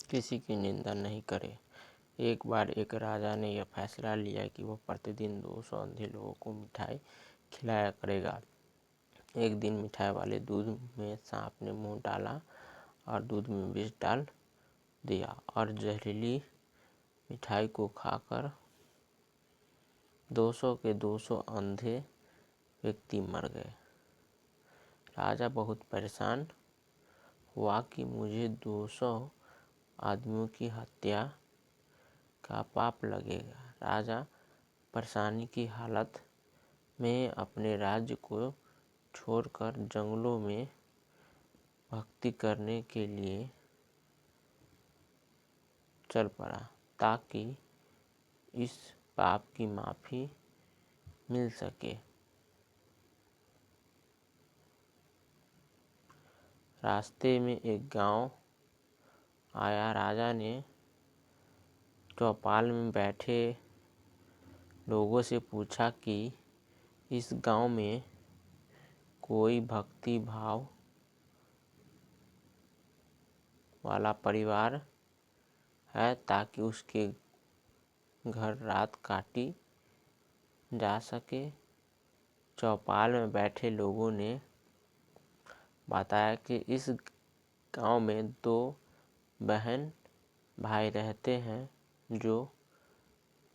किसी की निंदा नहीं करे। एक बार एक राजा ने यह फैसला लिया कि वह प्रतिदिन 200 अंधे लोगों को मिठाई खिलाया करेगा। एक दिन मिठाई वाले दूध में सांप ने मुंह डाला और दूध में विष डाल दिया और जहरीली मिठाई को खाकर 200 के 200 अंधे व्यक्ति मर गए। राजा बहुत परेशान हुआ कि मुझे 200 आदमियों की हत्या का पाप लगेगा। राजा परेशानी की हालत में अपने राज्य को छोड़कर जंगलों में भक्ति करने के लिए चल पड़ा ताकि इस पाप की माफ़ी मिल सके। रास्ते में एक गांव आया। राजा ने चौपाल में बैठे लोगों से पूछा कि इस गांव में कोई भक्ति भाव वाला परिवार है ताकि उसके घर रात काटी जा सके। चौपाल में बैठे लोगों ने बताया कि इस गांव में 2 बहन भाई रहते हैं जो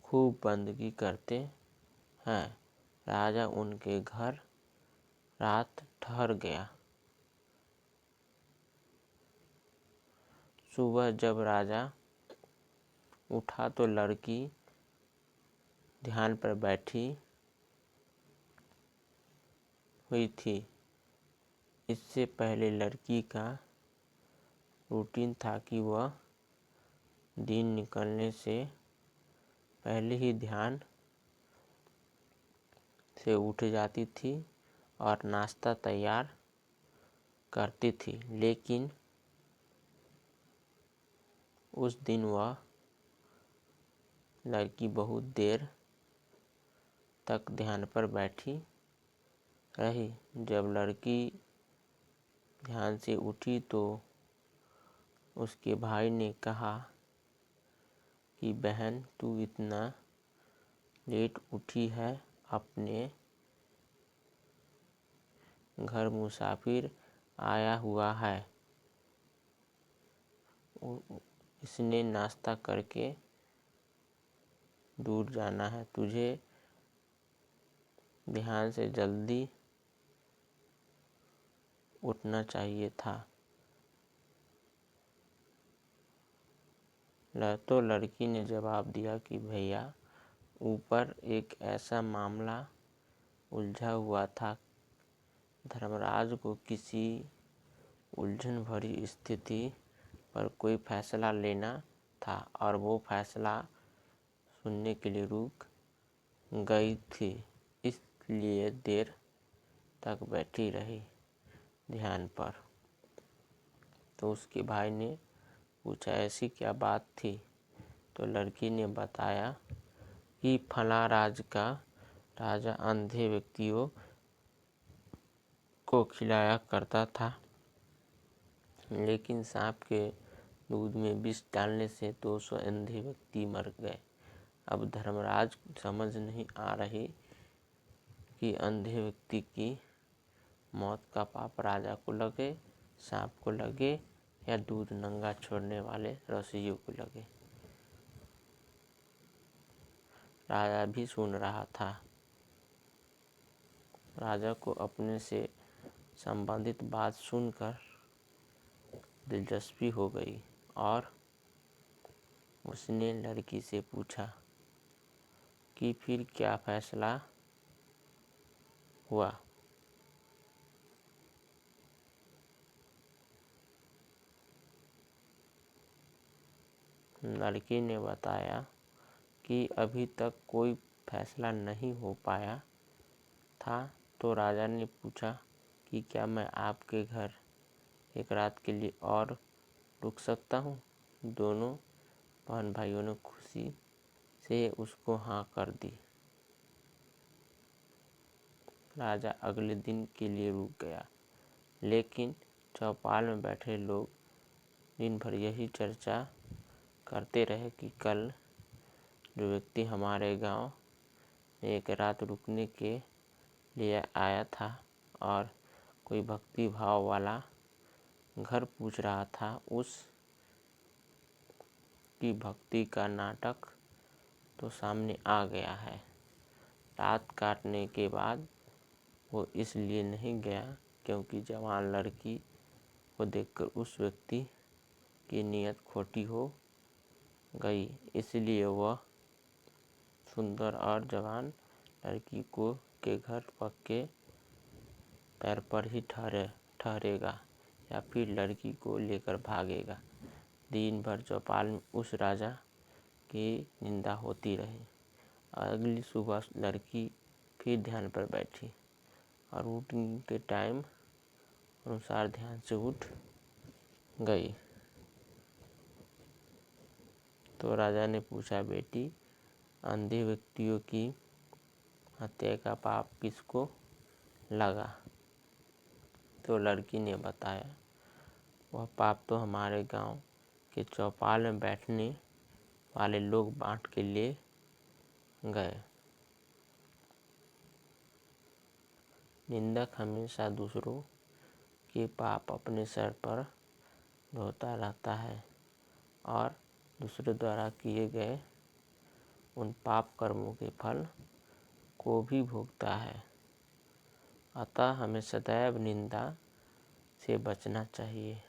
खूब बंदगी करते हैं। राजा उनके घर रात ठहर गया। सुबह जब राजा उठा तो लड़की ध्यान पर बैठी हुई थी। इससे पहले लड़की का रूटीन था कि वह दिन निकलने से पहले ही ध्यान से उठ जाती थी और नाश्ता तैयार करती थी। लेकिन उस दिन वह लड़की बहुत देर तक ध्यान पर बैठी रही। जब लड़की ध्यान से उठी तो उसके भाई ने कहा कि बहन, तू इतना लेट उठी है, अपने घर मुसाफिर आया हुआ है, इसने नाश्ता करके दूर जाना है, तुझे ध्यान से जल्दी उठना चाहिए था। तो लड़की ने जवाब दिया कि भैया, ऊपर एक ऐसा मामला उलझा हुआ था। धर्मराज को किसी उलझन भरी स्थिति पर कोई फैसला लेना था और वो फैसला सुनने के लिए रुक गई थी, इसलिए देर तक बैठी रही ध्यान पर। तो उसके भाई ने पूछा, ऐसी क्या बात थी? तो लड़की ने बताया कि फला राज का राजा अंधे व्यक्तियों को खिलाया करता था, लेकिन सांप के दूध में विष डालने से 200 अंधे व्यक्ति मर गए। अब धर्मराज समझ नहीं आ रही कि अंधे व्यक्ति की मौत का पाप राजा को लगे, सांप को लगे या दूध नंगा छोड़ने वाले रसियों को लगे। राजा भी सुन रहा था। राजा को अपने से संबंधित बात सुनकर दिलचस्पी हो गई और उसने लड़की से पूछा कि फिर क्या फैसला हुआ। लड़की ने बताया कि अभी तक कोई फैसला नहीं हो पाया था। तो राजा ने पूछा कि क्या मैं आपके घर एक रात के लिए और रुक सकता हूँ? दोनों बहन भाइयों ने खुशी से उसको हाँ कर दी। राजा अगले दिन के लिए रुक गया, लेकिन चौपाल में बैठे लोग दिन भर यही चर्चा करते रहे कि कल जो व्यक्ति हमारे गांव में एक रात रुकने के लिए आया था और कोई भक्ति भाव वाला घर पूछ रहा था, उस की भक्ति का नाटक तो सामने आ गया है। रात काटने के बाद वो इसलिए नहीं गया क्योंकि जवान लड़की को देखकर उस व्यक्ति की नीयत खोटी हो गई, इसलिए वह सुंदर और जवान लड़की को के घर पक्के पैर पर ही ठहरेगा या फिर लड़की को लेकर भागेगा। दिन भर चौपाल में उस राजा की निंदा होती रही। अगली सुबह लड़की फिर ध्यान पर बैठी और उठने के टाइम अनुसार ध्यान से उठ गई। तो राजा ने पूछा, बेटी, अंधे व्यक्तियों की हत्या का पाप किसको लगा? तो लड़की ने बताया, वह पाप तो हमारे गांव के चौपाल में बैठने वाले लोग बांट के ले गए। निंदक हमेशा दूसरों के पाप अपने सर पर ढोता रहता है और दूसरे द्वारा किए गए उन पाप कर्मों के फल को भी भोगता है। अतः हमें सदैव निंदा से बचना चाहिए।